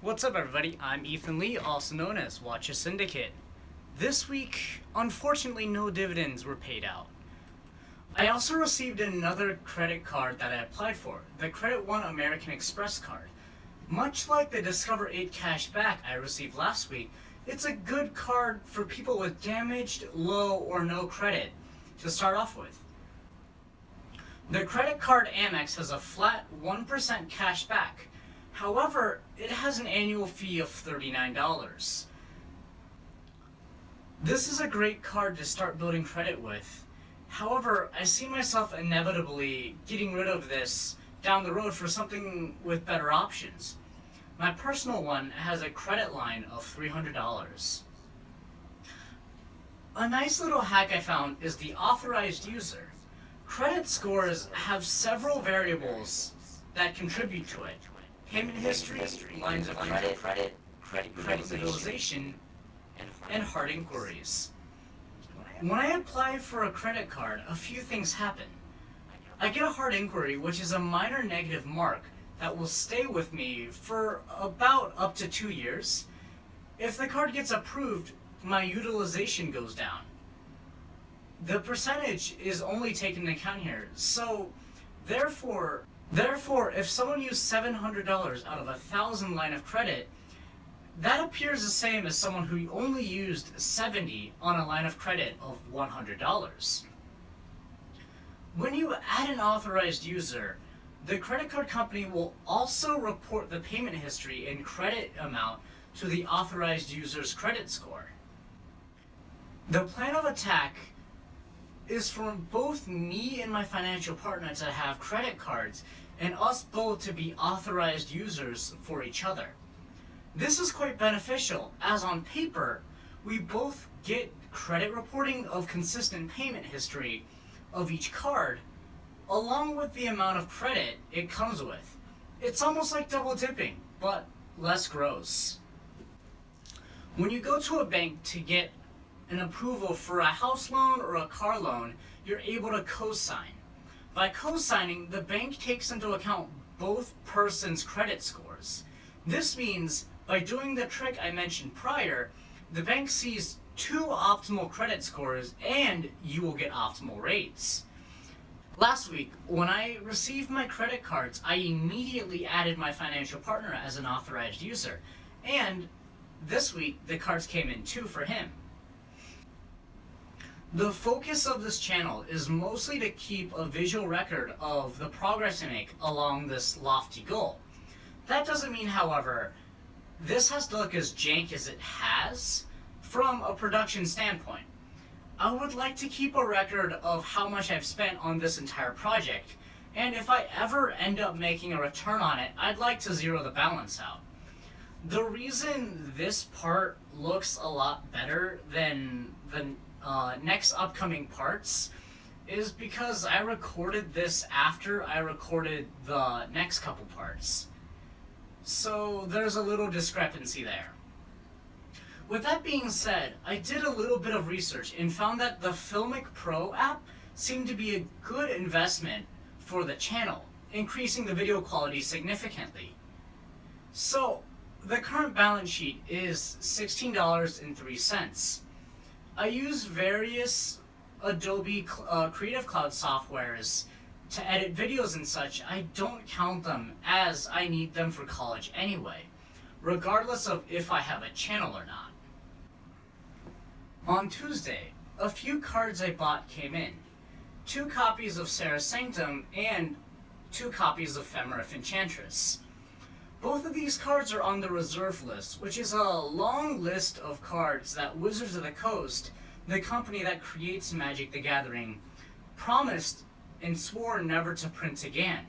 What's up, everybody? I'm Ethan Lee, also known as Watcher Syndicate. This week, unfortunately, no dividends were paid out. I also received another credit card that I applied for, the Credit One American Express card. Much like the Discover 8 cashback I received last week, it's a good card for people with damaged, low, or no credit to start off with. The Credit Card AmEx has a flat 1% cash back. However, it has an annual fee of $39. This is a great card to start building credit with. However, I see myself inevitably getting rid of this down the road for something with better options. My personal one has a credit line of $300. A nice little hack I found is the authorized user. Credit scores have several variables that contribute to it. Payment history, lines of credit, utilization, and hard inquiries. When I apply for a credit card, a few things happen. I get a hard inquiry, which is a minor negative mark that will stay with me for about up to 2 years. If the card gets approved, my utilization goes down. The percentage is only taken into account here, so therefore, if someone used $700 out of 1,000 line of credit, that appears the same as someone who only used $70 on a line of credit of $100. When you add an authorized user, the credit card company will also report the payment history and credit amount to the authorized user's credit score. The plan of attack is for both me and my financial partner to have credit cards and us both to be authorized users for each other. This is quite beneficial, as on paper, we both get credit reporting of consistent payment history of each card, along with the amount of credit it comes with. It's almost like double dipping, but less gross. When you go to a bank to get an approval for a house loan or a car loan, you're able to co-sign. By co-signing, the bank takes into account both persons' credit scores. This means, by doing the trick I mentioned prior, the bank sees 2 optimal credit scores and you will get optimal rates. Last week, when I received my credit cards, I immediately added my financial partner as an authorized user. And this week, the cards came in too for him. The focus of this channel is mostly to keep a visual record of the progress I make along this lofty goal. That doesn't mean, however, this has to look as jank as it has from a production standpoint. I would like to keep a record of how much I've spent on this entire project, and if I ever end up making a return on it, I'd like to zero the balance out. The reason this part looks a lot better than the next upcoming parts is because I recorded this after I recorded the next couple parts. So there's a little discrepancy there. With that being said, I did a little bit of research and found that the Filmic Pro app seemed to be a good investment for the channel, increasing the video quality significantly. So the current balance sheet is $16.03. I use various Adobe Creative Cloud softwares to edit videos and such. I don't count them as I need them for college anyway, regardless of if I have a channel or not. On Tuesday, a few cards I bought came in. 2 copies of Sarah's Sanctum and 2 copies of Femerif Enchantress. Both of these cards are on the reserve list, which is a long list of cards that Wizards of the Coast, the company that creates Magic the Gathering, promised and swore never to print again.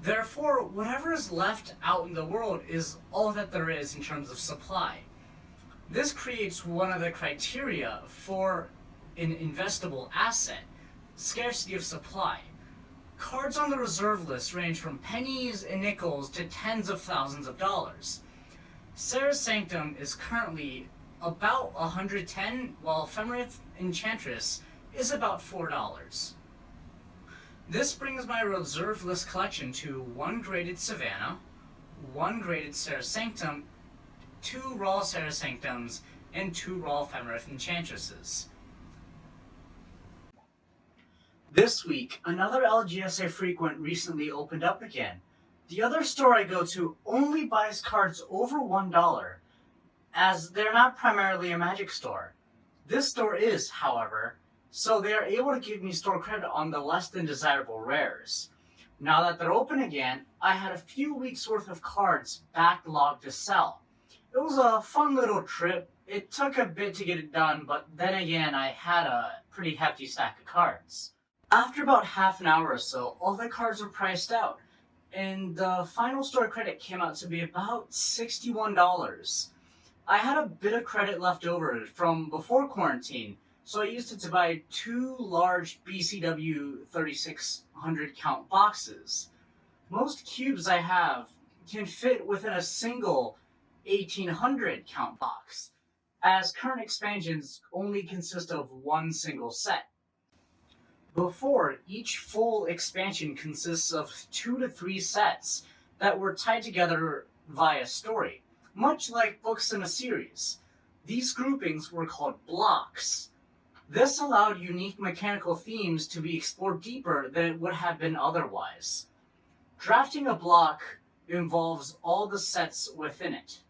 Therefore, whatever is left out in the world is all that there is in terms of supply. This creates one of the criteria for an investable asset: scarcity of supply. Cards on the reserve list range from pennies and nickels to tens of thousands of dollars. Sarah's Sanctum is currently about $110, while Femerif Enchantress is about $4. This brings my reserve list collection to 1 graded Savannah, 1 graded Serra Sanctum, 2 raw Serra Sanctums, and 2 raw Ephemerith Enchantresses. This week, another LGSA frequent recently opened up again. The other store I go to only buys cards over $1, as they're not primarily a Magic store. This store is, however, so they are able to give me store credit on the less than desirable rares. Now that they're open again, I had a few weeks worth of cards backlogged to sell. It was a fun little trip. It took a bit to get it done, but then again, I had a pretty hefty stack of cards. After about half an hour or so, all the cards were priced out, and the final store credit came out to be about $61. I had a bit of credit left over from before quarantine, so I used it to buy 2 large BCW 3600 count boxes. Most cubes I have can fit within a single 1800 count box, as current expansions only consist of 1 single set. Before, each full expansion consists of 2 to 3 sets that were tied together via story, much like books in a series. These groupings were called blocks. This allowed unique mechanical themes to be explored deeper than it would have been otherwise. Drafting a block involves all the sets within it.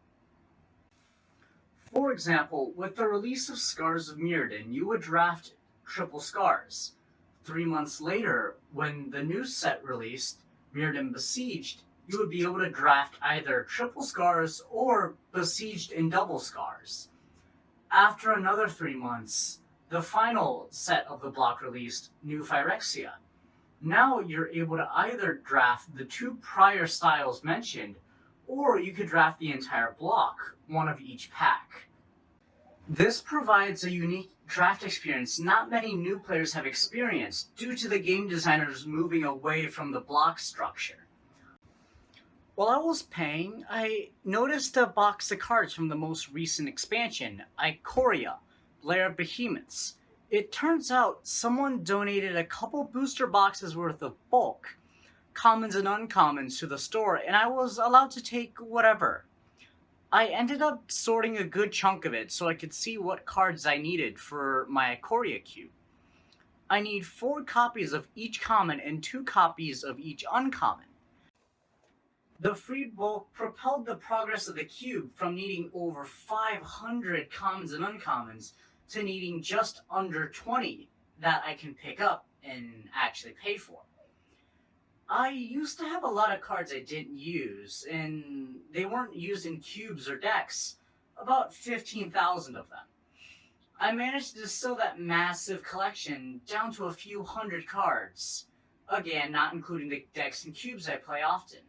For example, with the release of Scars of Mirrodin, you would draft Triple Scars. 3 months later, when the new set released, Mirrodin Besieged, you would be able to draft either Triple Scars or Besieged and Double Scars. After another 3 months, the final set of the block released, New Phyrexia. Now you're able to either draft the 2 prior styles mentioned, or you could draft the entire block, one of each pack. This provides a unique draft experience not many new players have experienced due to the game designers moving away from the block structure. While I was paying, I noticed a box of cards from the most recent expansion, Ikoria, Lair of Behemoths. It turns out someone donated a couple booster boxes worth of bulk, commons and uncommons, to the store, and I was allowed to take whatever. I ended up sorting a good chunk of it so I could see what cards I needed for my Ikoria cube. I need 4 copies of each common and 2 copies of each uncommon. The free bulk propelled the progress of the cube from needing over 500 commons and uncommons to needing just under 20 that I can pick up and actually pay for. I used to have a lot of cards I didn't use, and they weren't used in cubes or decks, about 15,000 of them. I managed to distill that massive collection down to a few hundred cards, again not including the decks and cubes I play often.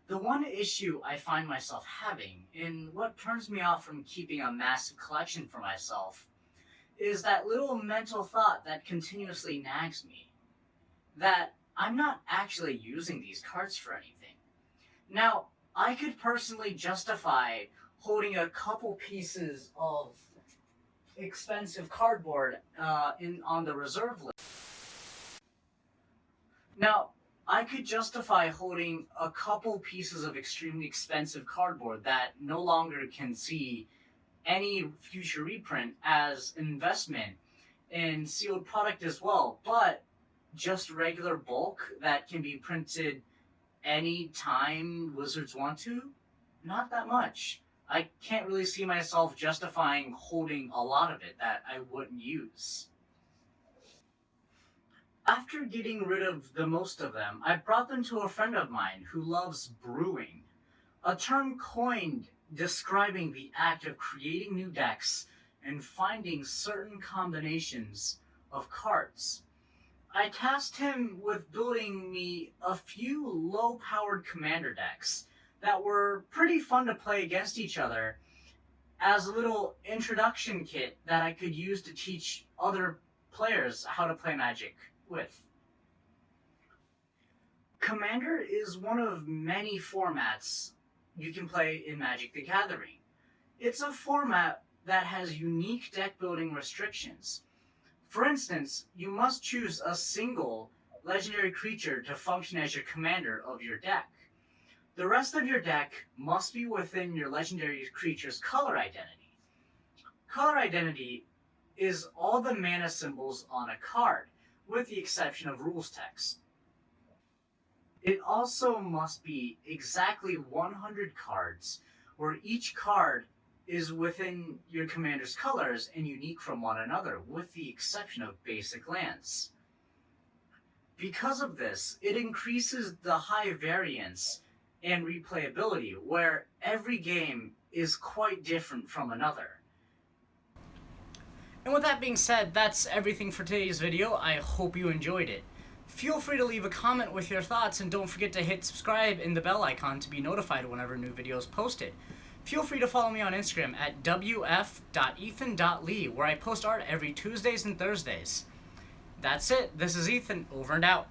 The one issue I find myself having, and what turns me off from keeping a massive collection for myself, is that little mental thought that continuously nags me, that I'm not actually using these cards for anything. Now, I could personally justify holding a couple pieces of expensive cardboard on the reserve list. Now, I could justify holding a couple pieces of extremely expensive cardboard that no longer can see any future reprint as an investment in sealed product as well, but just regular bulk that can be printed any time Wizards want to? Not that much. I can't really see myself justifying holding a lot of it that I wouldn't use. After getting rid of the most of them, I brought them to a friend of mine who loves brewing, a term coined describing the act of creating new decks and finding certain combinations of cards. I tasked him with building me a few low-powered commander decks that were pretty fun to play against each other as a little introduction kit that I could use to teach other players how to play Magic with. Commander is one of many formats you can play in Magic the Gathering. It's a format that has unique deck building restrictions. For instance, you must choose a single legendary creature to function as your commander of your deck. The rest of your deck must be within your legendary creature's color identity. Color identity is all the mana symbols on a card, with the exception of rules text. It also must be exactly 100 cards, where each card is within your commander's colors and unique from one another, with the exception of basic lands. Because of this, it increases the high variance and replayability, where every game is quite different from another. And with that being said, that's everything for today's video. I hope you enjoyed it. Feel free to leave a comment with your thoughts, and don't forget to hit subscribe and the bell icon to be notified whenever new videos posted. Feel free to follow me on Instagram at wf.ethan.lee, where I post art every Tuesdays and Thursdays. That's it. This is Ethan, over and out.